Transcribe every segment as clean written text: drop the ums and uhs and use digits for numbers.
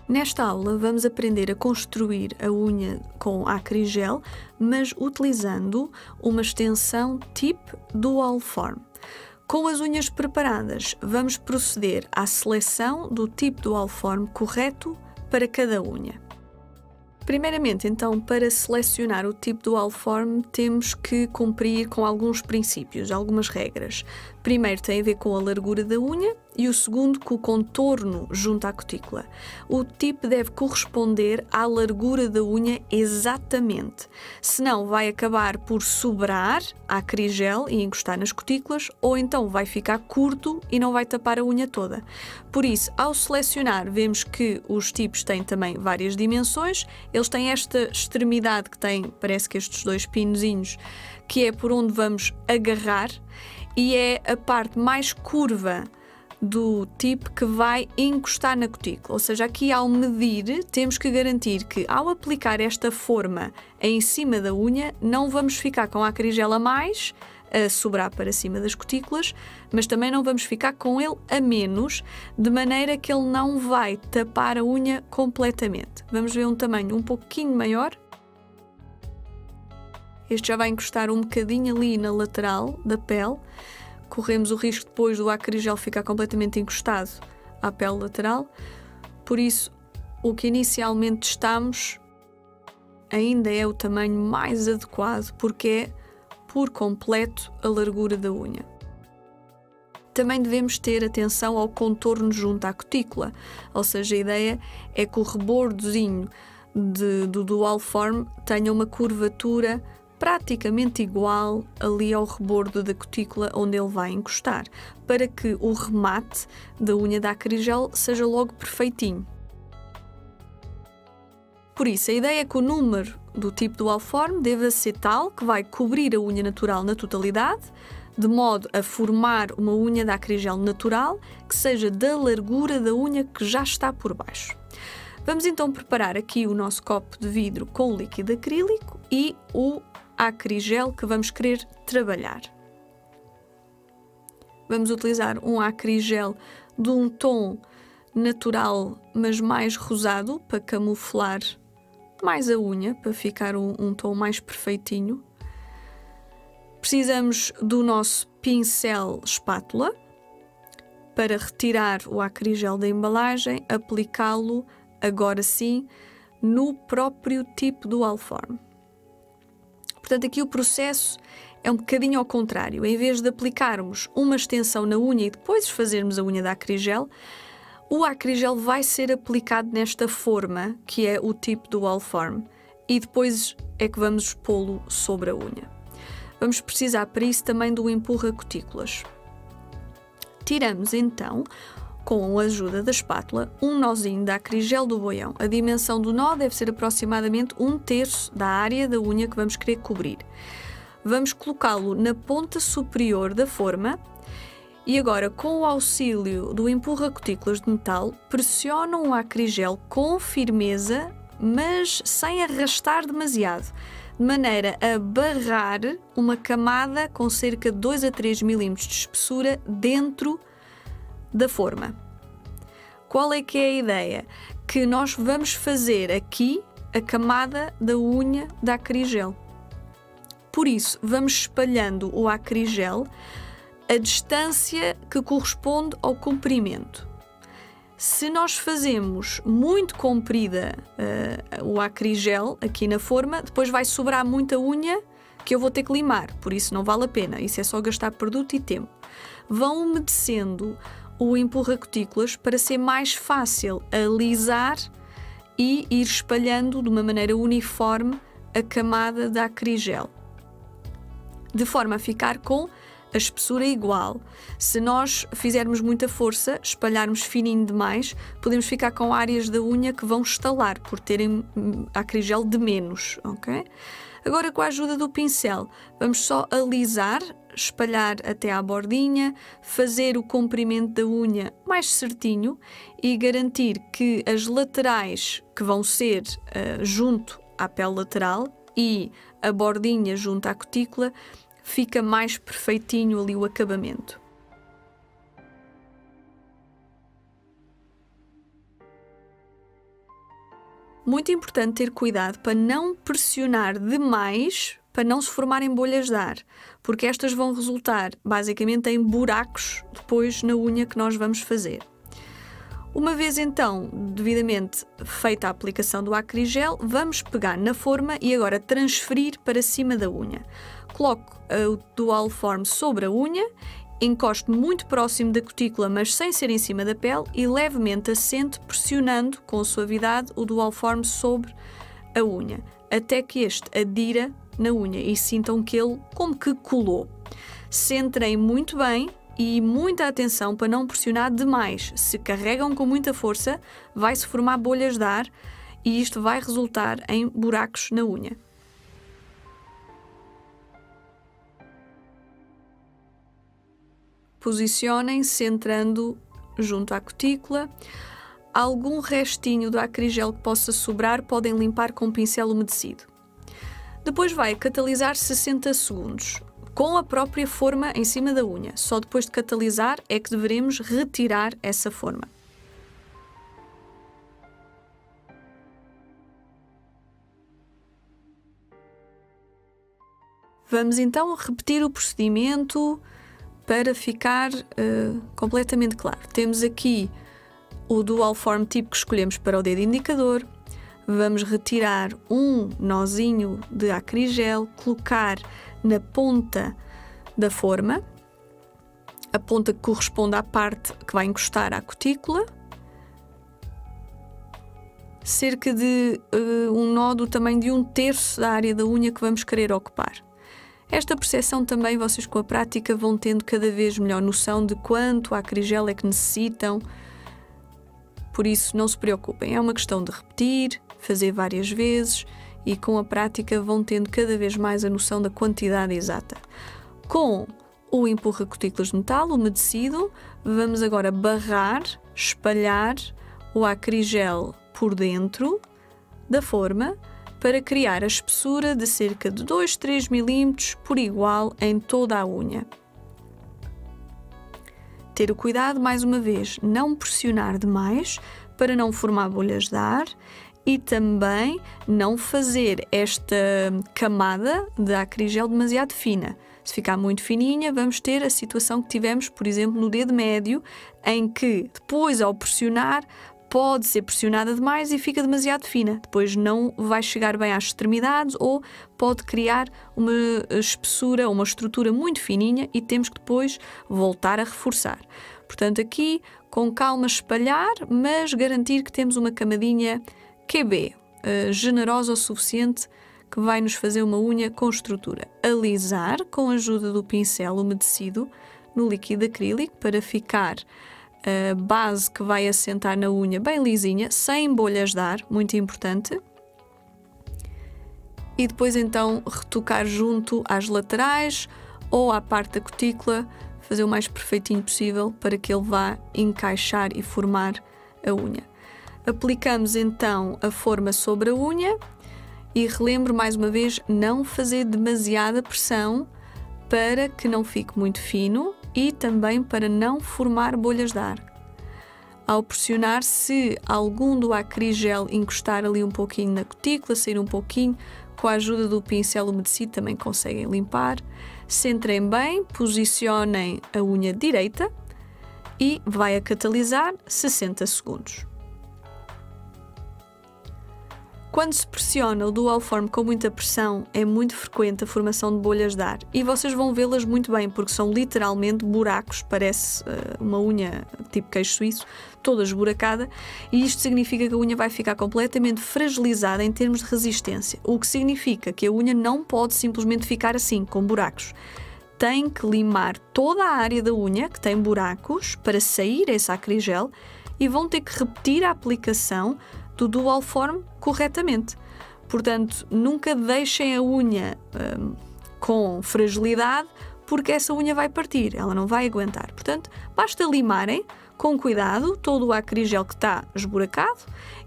Nesta aula vamos aprender a construir a unha com acrigel, mas utilizando uma extensão Tip Dual Form. Com as unhas preparadas, vamos proceder à seleção do Tip Dual Form correto para cada unha. Primeiramente, então, para selecionar o Tip Dual Form, temos que cumprir com alguns princípios, algumas regras. Primeiro tem a ver com a largura da unha e o segundo com o contorno junto à cutícula. O tip deve corresponder à largura da unha exatamente, senão vai acabar por sobrar a acrigel e encostar nas cutículas, ou então vai ficar curto e não vai tapar a unha toda. Por isso, ao selecionar, vemos que os tipos têm também várias dimensões. Eles têm esta extremidade que tem, parece que estes dois pinozinhos, que é por onde vamos agarrar, e é a parte mais curva do tip que vai encostar na cutícula. Ou seja, aqui ao medir, temos que garantir que ao aplicar esta forma em cima da unha, não vamos ficar com a acrigel a mais, a sobrar para cima das cutículas, mas também não vamos ficar com ele a menos, de maneira que ele não vai tapar a unha completamente. Vamos ver um tamanho um pouquinho maior. Este já vai encostar um bocadinho ali na lateral da pele. Corremos o risco depois do acrigel ficar completamente encostado à pele lateral. Por isso, o que inicialmente testamos ainda é o tamanho mais adequado, porque é por completo a largura da unha. Também devemos ter atenção ao contorno junto à cutícula, ou seja, a ideia é que o rebordozinho do Dual Form tenha uma curvatura praticamente igual ali ao rebordo da cutícula onde ele vai encostar, para que o remate da unha da acrigel seja logo perfeitinho. Por isso, a ideia é que o número do tipo Dual Form deva ser tal que vai cobrir a unha natural na totalidade, de modo a formar uma unha da acrigel natural que seja da largura da unha que já está por baixo. Vamos então preparar aqui o nosso copo de vidro com o líquido acrílico e o acrigel que vamos querer trabalhar. Vamos utilizar um acrigel de um tom natural, mas mais rosado, para camuflar mais a unha, para ficar um tom mais perfeitinho. Precisamos do nosso pincel espátula para retirar o acrigel da embalagem, aplicá-lo agora sim no próprio tipo Dual Form. Portanto, aqui o processo é um bocadinho ao contrário. Em vez de aplicarmos uma extensão na unha e depois fazermos a unha da acrigel, o acrigel vai ser aplicado nesta forma, que é o tipo Dual Form, e depois é que vamos pô-lo sobre a unha. Vamos precisar para isso também do empurra-cutículas. Tiramos então, com a ajuda da espátula, um nozinho da acrigel do boião. A dimensão do nó deve ser aproximadamente 1/3 da área da unha que vamos querer cobrir. Vamos colocá-lo na ponta superior da forma e agora, com o auxílio do empurra-cutículas de metal, pressionam o acrigel com firmeza, mas sem arrastar demasiado, de maneira a barrar uma camada com cerca de 2 a 3 mm de espessura dentro da forma. Qual é que é a ideia? Que nós vamos fazer aqui a camada da unha da acrigel. Por isso, vamos espalhando o acrigel a distância que corresponde ao comprimento. Se nós fazemos muito comprida o acrigel aqui na forma, depois vai sobrar muita unha que eu vou ter que limar, por isso não vale a pena, isso é só gastar produto e tempo. Vão umedecendo o empurra-cutículas para ser mais fácil alisar e ir espalhando de uma maneira uniforme a camada da acrigel, de forma a ficar com a espessura igual. Se nós fizermos muita força, espalharmos fininho demais, podemos ficar com áreas da unha que vão estalar por terem acrigel de menos, ok? Agora, com a ajuda do pincel, vamos só alisar, espalhar até à bordinha, fazer o comprimento da unha mais certinho e garantir que as laterais, que vão ser junto à pele lateral, e a bordinha junto à cutícula, fica mais perfeitinho ali o acabamento. Muito importante ter cuidado para não pressionar demais, para não se formarem bolhas de ar, porque estas vão resultar basicamente em buracos depois na unha que nós vamos fazer. Uma vez então devidamente feita a aplicação do acrigel, vamos pegar na forma e agora transferir para cima da unha. Coloco o dual form sobre a unha, encosto muito próximo da cutícula, mas sem ser em cima da pele, e levemente assento, pressionando com suavidade o dual form sobre a unha, até que este adira na unha e sintam que ele como que colou. Centrem muito bem e muita atenção para não pressionar demais. Se carregam com muita força, vai-se formar bolhas de ar e isto vai resultar em buracos na unha. Posicionem centrando junto à cutícula. Algum restinho do acrigel que possa sobrar podem limpar com um pincel umedecido. Depois vai catalisar 60 segundos, com a própria forma em cima da unha. Só depois de catalisar é que devemos retirar essa forma. Vamos então repetir o procedimento para ficar completamente claro. Temos aqui o dual form tipo que escolhemos para o dedo indicador. Vamos retirar um nozinho de acrigel, colocar na ponta da forma, a ponta que corresponde à parte que vai encostar à cutícula, cerca de um nó do tamanho de 1/3 da área da unha que vamos querer ocupar. Esta percepção também vocês com a prática vão tendo cada vez melhor noção de quanto acrigel é que necessitam, por isso não se preocupem, é uma questão de repetir, fazer várias vezes e com a prática vão tendo cada vez mais a noção da quantidade exata. Com o empurra cutículas de metal umedecido, vamos agora barrar, espalhar o acrigel por dentro da forma para criar a espessura de cerca de 2-3 mm por igual em toda a unha. Ter o cuidado, mais uma vez, não pressionar demais para não formar bolhas de ar e também não fazer esta camada de acrigel demasiado fina. Se ficar muito fininha, vamos ter a situação que tivemos, por exemplo, no dedo médio, em que depois, ao pressionar, pode ser pressionada demais e fica demasiado fina. Depois não vai chegar bem às extremidades ou pode criar uma espessura, uma estrutura muito fininha e temos que depois voltar a reforçar. Portanto, aqui, com calma, espalhar, mas garantir que temos uma camadinha QB, generosa o suficiente, que vai nos fazer uma unha com estrutura. Alisar com a ajuda do pincel umedecido no líquido acrílico para ficar a base que vai assentar na unha bem lisinha, sem bolhas de ar, muito importante. E depois então retocar junto às laterais ou à parte da cutícula, fazer o mais perfeitinho possível para que ele vá encaixar e formar a unha. Aplicamos então a forma sobre a unha e relembro mais uma vez, não fazer demasiada pressão para que não fique muito fino e também para não formar bolhas de ar. Ao pressionar, se algum do acrigel encostar ali um pouquinho na cutícula, sair um pouquinho, com a ajuda do pincel umedecido também conseguem limpar. Centrem bem, posicionem a unha direita e vai a catalisar 60 segundos. Quando se pressiona o dual form com muita pressão, é muito frequente a formação de bolhas de ar e vocês vão vê-las muito bem porque são literalmente buracos, parece uma unha tipo queijo suíço, toda esburacada, e isto significa que a unha vai ficar completamente fragilizada em termos de resistência, o que significa que a unha não pode simplesmente ficar assim, com buracos. Tem que limar toda a área da unha que tem buracos para sair esse acrigel e vão ter que repetir a aplicação do dual form corretamente. Portanto, nunca deixem a unha com fragilidade porque essa unha vai partir, ela não vai aguentar. Portanto, basta limarem com cuidado todo o acrigel que está esburacado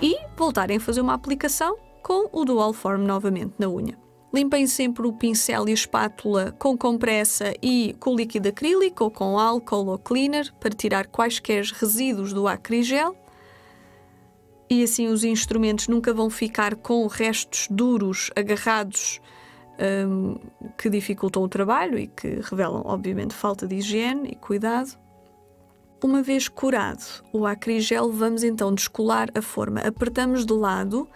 e voltarem a fazer uma aplicação com o dual form novamente na unha. Limpem sempre o pincel e a espátula com compressa e com líquido acrílico ou com álcool ou cleaner para tirar quaisquer resíduos do acrigel. e assim os instrumentos nunca vão ficar com restos duros agarrados que dificultam o trabalho e que revelam, obviamente, falta de higiene e cuidado. Uma vez curado o acrigel, vamos então descolar a forma. Apertamos de lado,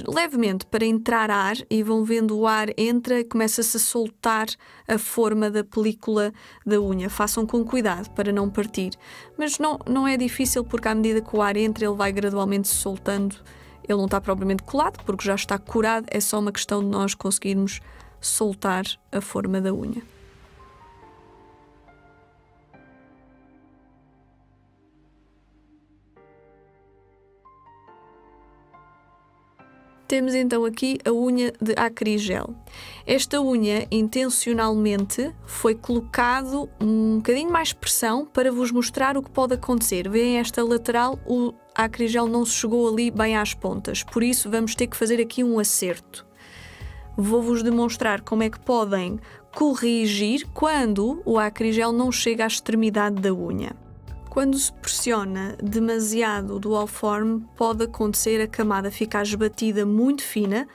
levemente, para entrar ar, e vão vendo o ar entra e começa-se a soltar a forma da película da unha. Façam com cuidado para não partir. Mas não é difícil, porque à medida que o ar entra, ele vai gradualmente se soltando. Ele não está propriamente colado, porque já está curado, é só uma questão de nós conseguirmos soltar a forma da unha. Temos então aqui a unha de acrigel. Esta unha, intencionalmente, foi colocado um bocadinho mais pressão para vos mostrar o que pode acontecer. Veem esta lateral, o acrigel não se chegou ali bem às pontas, por isso vamos ter que fazer aqui um acerto. Vou-vos demonstrar como é que podem corrigir quando o acrigel não chega à extremidade da unha. Quando se pressiona demasiado o dual form, pode acontecer a camada ficar esbatida muito fina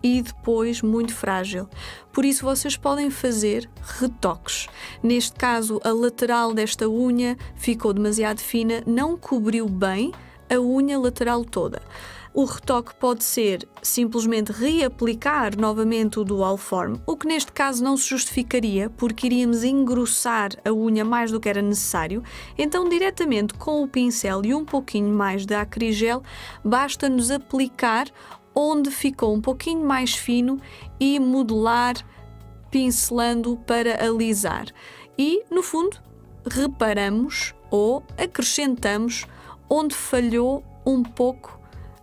e depois muito frágil. Por isso vocês podem fazer retoques. Neste caso, a lateral desta unha ficou demasiado fina, não cobriu bem a unha lateral toda. O retoque pode ser simplesmente reaplicar novamente o dual form, o que neste caso não se justificaria, porque iríamos engrossar a unha mais do que era necessário. Então, diretamente com o pincel e um pouquinho mais de acrigel, basta-nos aplicar onde ficou um pouquinho mais fino e modelar, pincelando para alisar. E, no fundo, reparamos ou acrescentamos onde falhou um pouco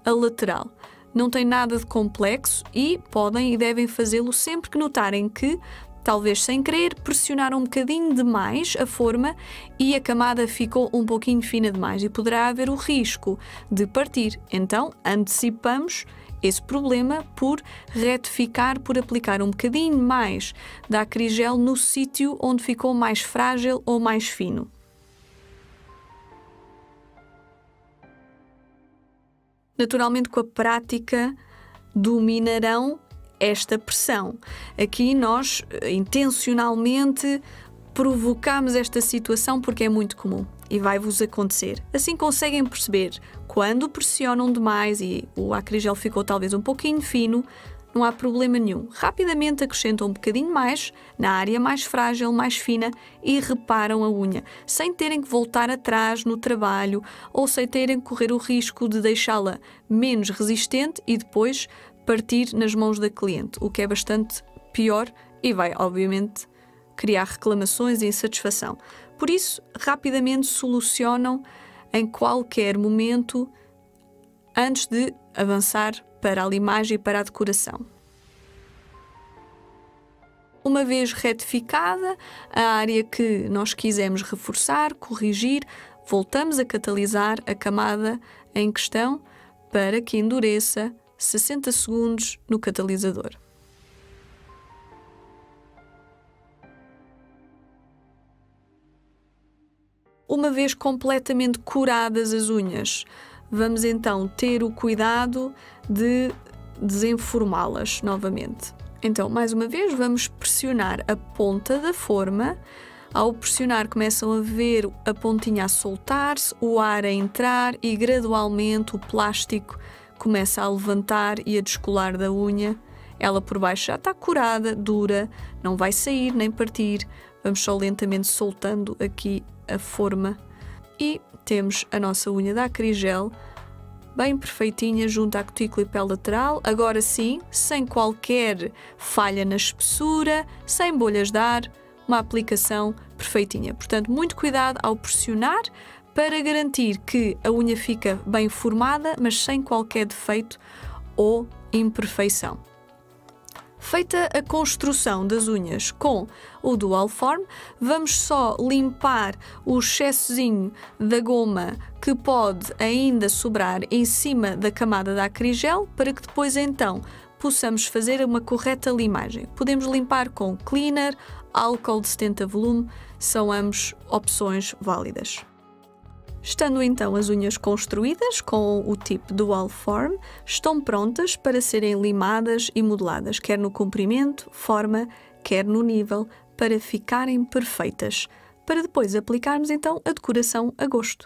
a lateral. Não tem nada de complexo e podem e devem fazê-lo sempre que notarem que, talvez sem querer, pressionaram um bocadinho demais a forma e a camada ficou um pouquinho fina demais e poderá haver o risco de partir. Então, antecipamos esse problema por retificar, por aplicar um bocadinho mais da acrigel no sítio onde ficou mais frágil ou mais fino. Naturalmente, com a prática, dominarão esta pressão. Aqui nós, intencionalmente, provocamos esta situação porque é muito comum e vai-vos acontecer. Assim conseguem perceber quando pressionam demais e o acrigel ficou talvez um pouquinho fino, não há problema nenhum. Rapidamente acrescentam um bocadinho mais na área mais frágil, mais fina e reparam a unha, sem terem que voltar atrás no trabalho ou sem terem que correr o risco de deixá-la menos resistente e depois partir nas mãos da cliente, o que é bastante pior e vai, obviamente, criar reclamações e insatisfação. Por isso, rapidamente solucionam em qualquer momento antes de avançar para a limagem e para a decoração. Uma vez retificada a área que nós quisemos reforçar, corrigir, voltamos a catalisar a camada em questão para que endureça 60 segundos no catalisador. Uma vez completamente curadas as unhas, vamos então ter o cuidado de desenformá-las novamente. Então, mais uma vez, vamos pressionar a ponta da forma. Ao pressionar, começam a ver a pontinha a soltar-se, o ar a entrar e gradualmente o plástico começa a levantar e a descolar da unha. Ela por baixo já está curada, dura, não vai sair nem partir. Vamos só lentamente soltando aqui a forma e temos a nossa unha de acrigel bem perfeitinha junto à cutícula e pele lateral, agora sim, sem qualquer falha na espessura, sem bolhas de ar, uma aplicação perfeitinha. Portanto, muito cuidado ao pressionar para garantir que a unha fica bem formada, mas sem qualquer defeito ou imperfeição. Feita a construção das unhas com o dual form, vamos só limpar o excessozinho da goma que pode ainda sobrar em cima da camada de acrigel para que depois então possamos fazer uma correta limagem. Podemos limpar com cleaner, álcool de 70 volume, são ambos opções válidas. Estando então as unhas construídas com o tipo Dual Form, estão prontas para serem limadas e modeladas, quer no comprimento, forma, quer no nível, para ficarem perfeitas, para depois aplicarmos então a decoração a gosto.